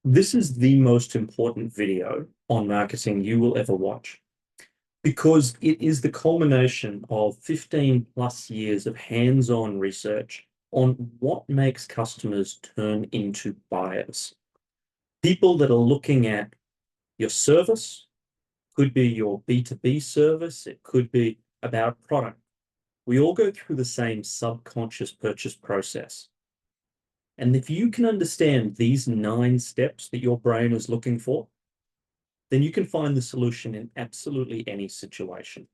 This is the most important video on marketing you will ever watch because it is the culmination of 15 plus years of hands-on research on what makes customers turn into buyers. People that are looking at your service, could be your B2B service, it could be about a product. We all go through the same subconscious purchase process. And if you can understand these 9 steps that your brain is looking for, then you can find the solution in absolutely any situation.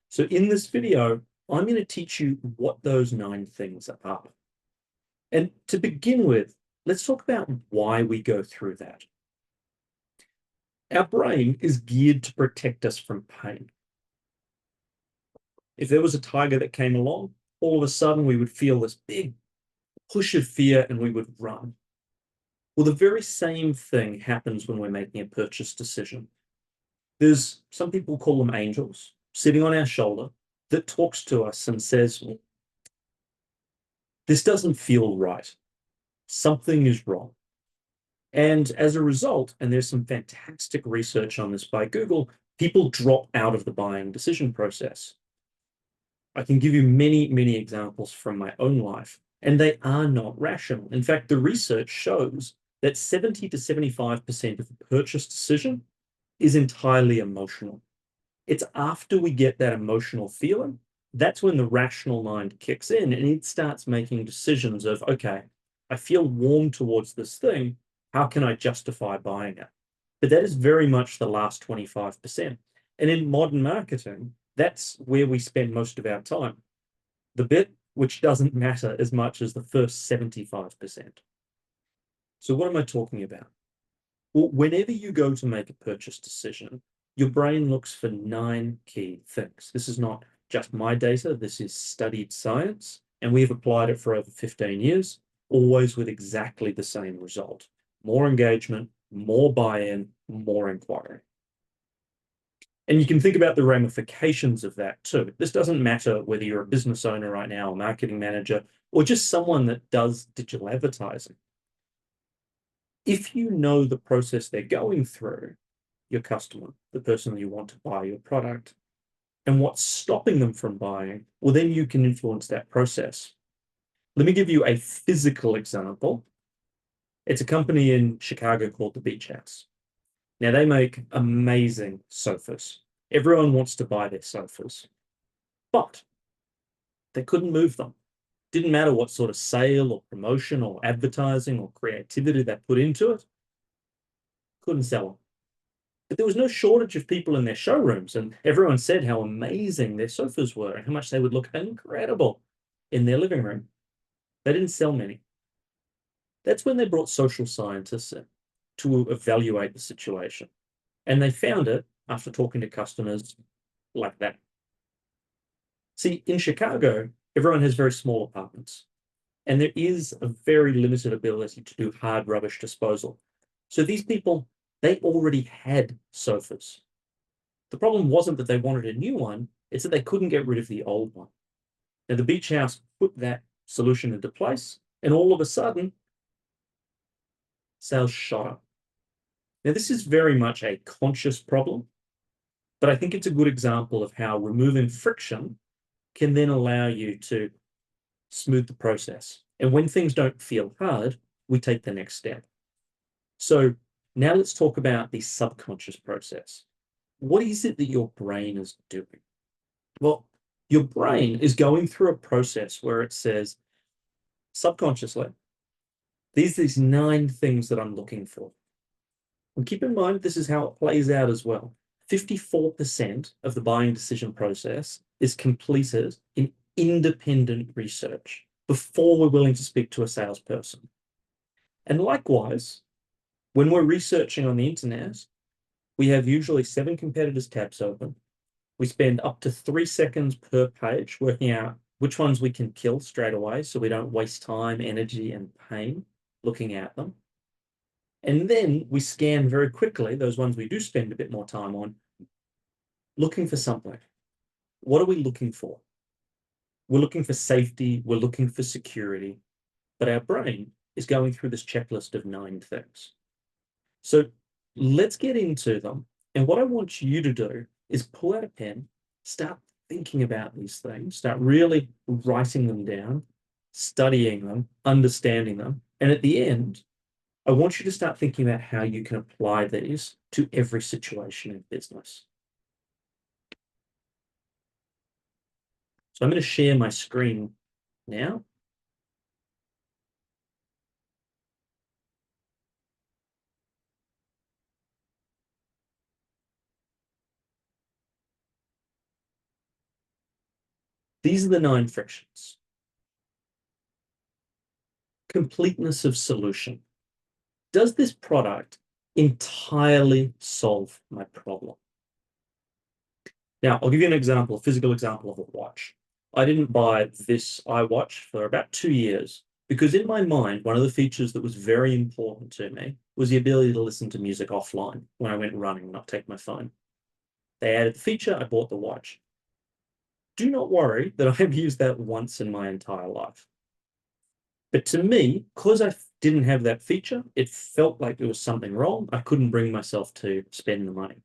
So in this video, I'm going to teach you what those 9 things are. And to begin with, let's talk about why we go through that. Our brain is geared to protect us from pain. If there was a tiger that came along, all of a sudden we would feel this big push of fear and we would run. Well, the very same thing happens when we're making a purchase decision. There's some people call them angels sitting on our shoulder that talks to us and says, this doesn't feel right. Something is wrong. And as a result, and there's some fantastic research on this by Google, people drop out of the buying decision process. I can give you many, many examples from my own life, and they are not rational. In fact, the research shows that 70 to 75% of the purchase decision is entirely emotional. It's after we get that emotional feeling, that's when the rational mind kicks in and it starts making decisions of, okay, I feel warm towards this thing. How can I justify buying it? But that is very much the last 25%. And in modern marketing, that's where we spend most of our time. The bit which doesn't matter as much as the first 75%. So what am I talking about? Well, whenever you go to make a purchase decision, your brain looks for 9 key things. This is not just my data, this is studied science, and we've applied it for over 15 years, always with exactly the same result. More engagement, more buy-in, more inquiry. And you can think about the ramifications of that too. This doesn't matter whether you're a business owner right now, a marketing manager, or just someone that does digital advertising. If you know the process they're going through, your customer, the person you want to buy your product, and what's stopping them from buying, well, then you can influence that process. Let me give you a physical example. It's a company in Chicago called the Beach House. Now, they make amazing sofas. Everyone wants to buy their sofas, but they couldn't move them. Didn't matter what sort of sale or promotion or advertising or creativity they put into it, couldn't sell them. But there was no shortage of people in their showrooms, and everyone said how amazing their sofas were and how much they would look incredible in their living room. They didn't sell many. That's when they brought social scientists in to evaluate the situation. And they found it after talking to customers like that. See, in Chicago, everyone has very small apartments, and there is a very limited ability to do hard rubbish disposal. So these people, they already had sofas. The problem wasn't that they wanted a new one, it's that they couldn't get rid of the old one. Now, the Beach House put that solution into place, and all of a sudden, sales shot up. Now, this is very much a conscious problem, but I think it's a good example of how removing friction can then allow you to smooth the process. And when things don't feel hard, we take the next step. So now let's talk about the subconscious process. What is it that your brain is doing? Well, your brain is going through a process where it says, subconsciously, these 9 things that I'm looking for. And keep in mind, this is how it plays out as well. 54% of the buying decision process is completed in independent research before we're willing to speak to a salesperson. And likewise, when we're researching on the internet, we have usually 7 competitors tabs open. We spend up to 3 seconds per page working out which ones we can kill straight away so we don't waste time, energy, and pain looking at them. And then we scan very quickly those ones we do spend a bit more time on, looking for something. What are we looking for? We're looking for safety, we're looking for security, but our brain is going through this checklist of 9 things. So let's get into them. And what I want you to do is pull out a pen, start thinking about these things, start really writing them down, studying them, understanding them. And at the end, I want you to start thinking about how you can apply these to every situation in business. So I'm going to share my screen now. These are the 9 frictions. Completeness of solution. Does this product entirely solve my problem? Now, I'll give you an example, a physical example of a watch. I didn't buy this iWatch for about 2 years because in my mind, one of the features that was very important to me was the ability to listen to music offline when I went running and not take my phone. They added the feature, I bought the watch. Do not worry that I've used that once in my entire life. But to me, because I didn't have that feature, it felt like there was something wrong. I couldn't bring myself to spend the money.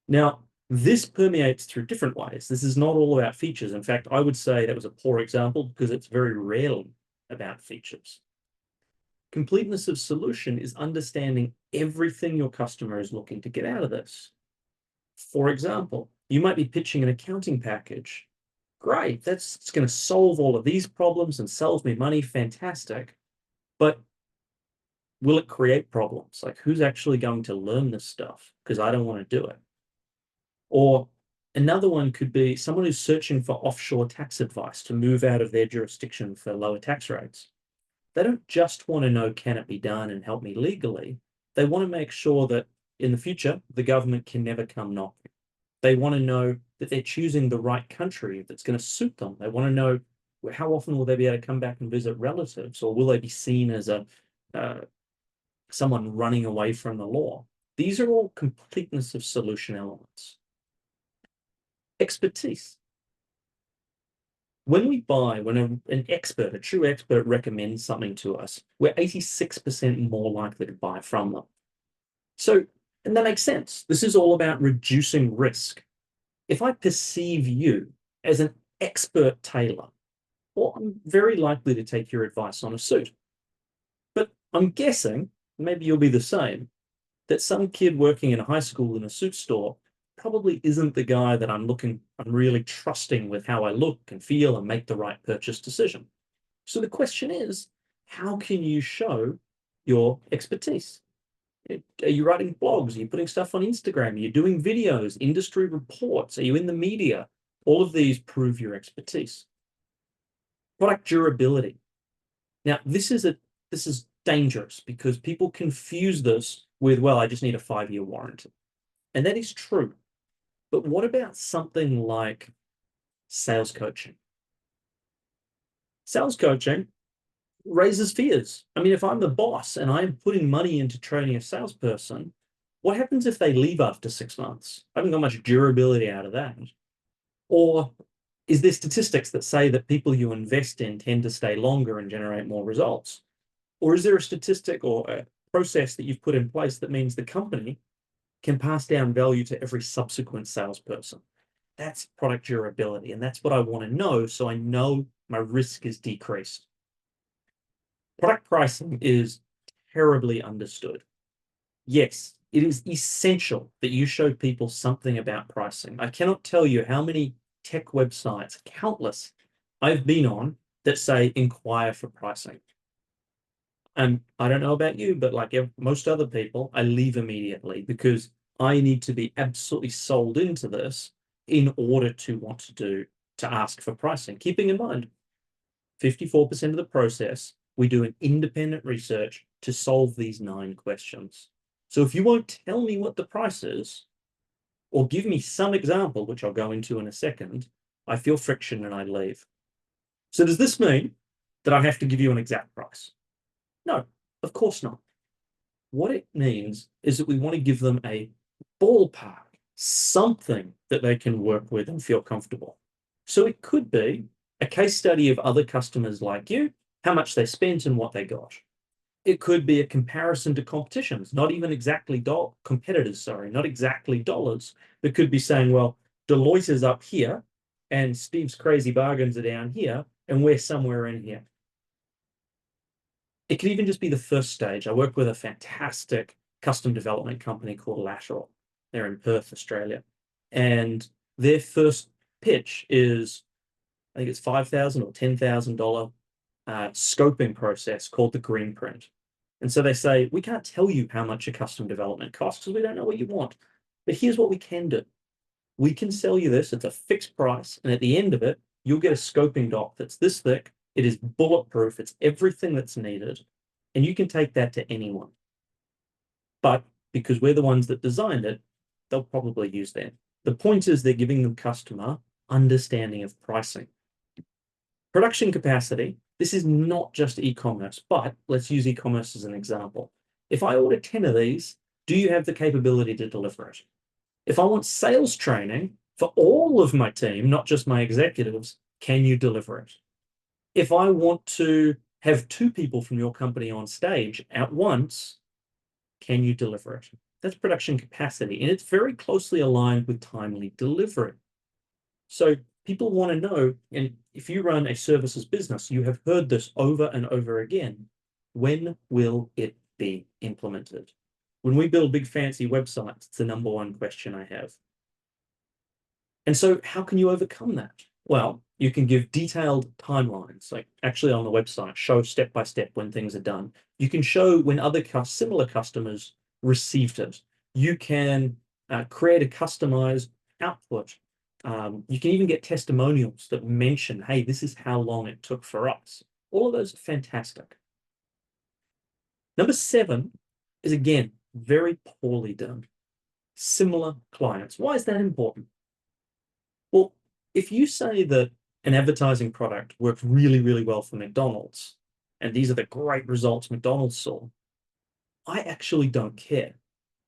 Now, this permeates through different ways. This is not all about features. In fact, I would say that was a poor example because it's very rarely about features. Completeness of solution is understanding everything your customer is looking to get out of this. For example, you might be pitching an accounting package. Great, that's going to solve all of these problems and save me money. Fantastic. But will it create problems? Like, who's actually going to learn this stuff? Because I don't want to do it. Or another one could be someone who's searching for offshore tax advice to move out of their jurisdiction for lower tax rates. They don't just want to know, can it be done and help me legally? They want to make sure that in the future, the government can never come knocking. They want to know that they're choosing the right country that's going to suit them. They want to know how often will they be able to come back and visit relatives, or will they be seen as someone running away from the law? These are all completeness of solution elements. Expertise. When an expert, a true expert recommends something to us, we're 86% more likely to buy from them. So, and that makes sense. This is all about reducing risk. If I perceive you as an expert tailor, well, I'm very likely to take your advice on a suit. But I'm guessing, maybe you'll be the same, that some kid working in a high school in a suit store probably isn't the guy that I'm really trusting with how I look and feel and make the right purchase decision. So the question is, how can you show your expertise? Are you writing blogs? Are you putting stuff on Instagram? Are you doing videos, industry reports? Are you in the media? All of these prove your expertise. Product durability. Now, this is dangerous because people confuse this with, well, I just need a 5-year warranty. And that is true. But what about something like sales coaching? Sales coaching raises fears. I mean, if I'm the boss and I'm putting money into training a salesperson, what happens if they leave after 6 months? I haven't got much durability out of that. Or is there statistics that say that people you invest in tend to stay longer and generate more results? Or is there a statistic or a process that you've put in place that means the company can pass down value to every subsequent salesperson? That's product durability. And that's what I want to know, so I know my risk is decreased. Product pricing is terribly understood. Yes, it is essential that you show people something about pricing. I cannot tell you how many tech websites, countless, I've been on that say inquire for pricing. And I don't know about you, but like most other people, I leave immediately because I need to be absolutely sold into this in order to want to ask for pricing. Keeping in mind, 54% of the process, we do an independent research to solve these 9 questions. So if you won't tell me what the price is, or give me some example, which I'll go into in a second, I feel friction and I leave. So does this mean that I have to give you an exact price? No, of course not. What it means is that we want to give them a ballpark, something that they can work with and feel comfortable. So it could be a case study of other customers like you, how much they spent and what they got. It could be a comparison to competitions, not even exactly competitors, sorry, not exactly dollars. It could be saying, well, Deloitte is up here and Steve's Crazy Bargains are down here, and we're somewhere in here. It could even just be the first stage. I work with a fantastic custom development company called Lateral. They're in Perth, Australia. And their first pitch is, I think it's $5,000 or $10,000 scoping process called the green print. And so they say, we can't tell you how much a custom development costs because we don't know what you want. But here's what we can do. We can sell you this. It's a fixed price. And at the end of it, you'll get a scoping doc that's this thick. It is bulletproof. It's everything that's needed. And you can take that to anyone. But because we're the ones that designed it, they'll probably use that. The point is they're giving the customer understanding of pricing. Production capacity. This is not just e-commerce, but let's use e-commerce as an example. If I order 10 of these, do you have the capability to deliver it? If I want sales training for all of my team, not just my executives, can you deliver it? If I want to have 2 people from your company on stage at once, can you deliver it? That's production capacity, and it's very closely aligned with timely delivery. So people want to know, and if you run a services business, you have heard this over and over again. When will it be implemented? When we build big fancy websites, it's the #1 question I have. And so how can you overcome that? Well, you can give detailed timelines, like actually on the website, show step by step when things are done. You can show when other similar customers received it. You can create a customized output. You can even get testimonials that mention, hey, this is how long it took for us. All of those are fantastic. #7 is, again, very poorly done. Similar clients. Why is that important? Well, if you say that an advertising product worked really, really well for McDonald's, and these are the great results McDonald's saw, I actually don't care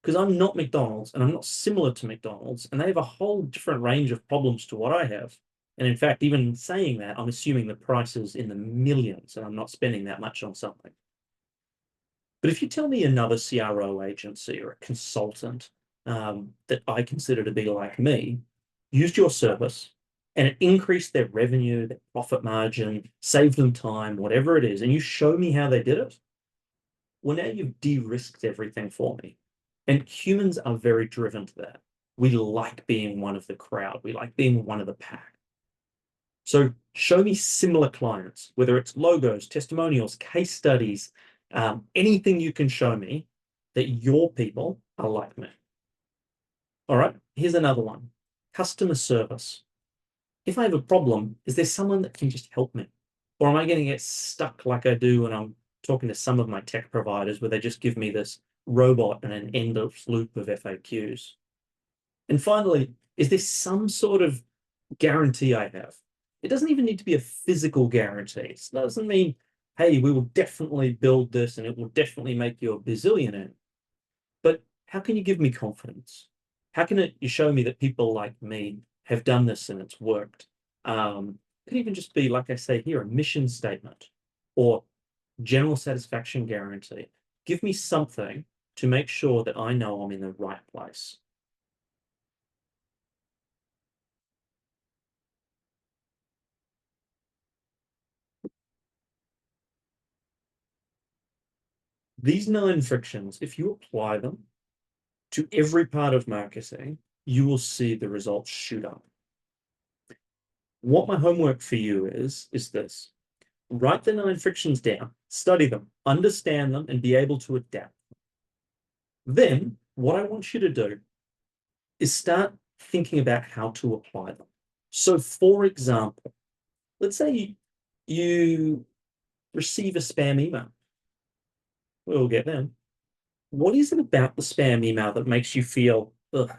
because I'm not McDonald's and I'm not similar to McDonald's, and they have a whole different range of problems to what I have. And in fact, even saying that, I'm assuming the price is in the millions and I'm not spending that much on something. But if you tell me another CRO agency or a consultant that I consider to be like me used your service and it increased their revenue, their profit margin, saved them time, whatever it is, and you show me how they did it, well, now you've de-risked everything for me. And humans are very driven to that. We like being one of the crowd. We like being one of the pack. So show me similar clients, whether it's logos, testimonials, case studies, anything you can show me that your people are like me. All right, here's another one. Customer service. If I have a problem, is there someone that can just help me? Or am I going to get stuck like I do when I'm talking to some of my tech providers where they just give me this robot and an endless loop of FAQs? And finally, is there some sort of guarantee I have? It doesn't even need to be a physical guarantee. It doesn't mean, hey, we will definitely build this and it will definitely make you a bazillionaire. But how can you give me confidence? How can you show me that people like me have done this and it's worked? It could even just be, like I say here, a mission statement or general satisfaction guarantee. Give me something to make sure that I know I'm in the right place. These 9 frictions, if you apply them to every part of marketing, you will see the results shoot up. What my homework for you is this. Write the 9 frictions down, study them, understand them, and be able to adapt. Then, what I want you to do is start thinking about how to apply them. So, for example, let's say you receive a spam email. We'll get them. What is it about the spam email that makes you feel, ugh?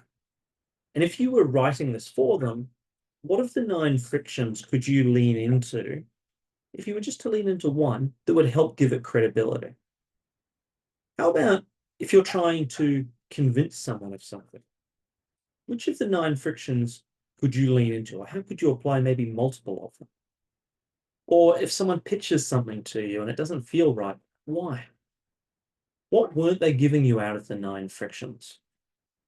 And if you were writing this for them, what of the 9 frictions could you lean into if you were just to lean into one that would help give it credibility? How about if you're trying to convince someone of something? Which of the 9 frictions could you lean into? Or how could you apply maybe multiple of them? Or if someone pitches something to you and it doesn't feel right, why? What weren't they giving you out of the 9 frictions?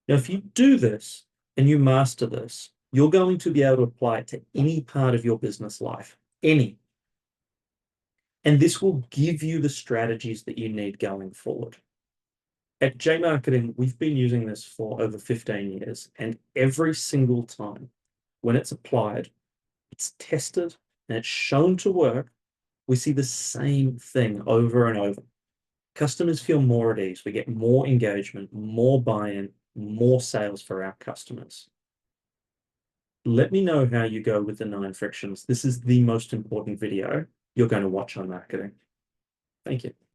Now, if you do this and you master this, you're going to be able to apply it to any part of your business life, any. And this will give you the strategies that you need going forward. At JMarketing, we've been using this for over 15 years, and every single time when it's applied, it's tested and it's shown to work. We see the same thing over and over. Customers feel more at ease. We get more engagement, more buy-in, more sales for our customers. Let me know how you go with the 9 frictions. This is the most important video you're going to watch on marketing. Thank you.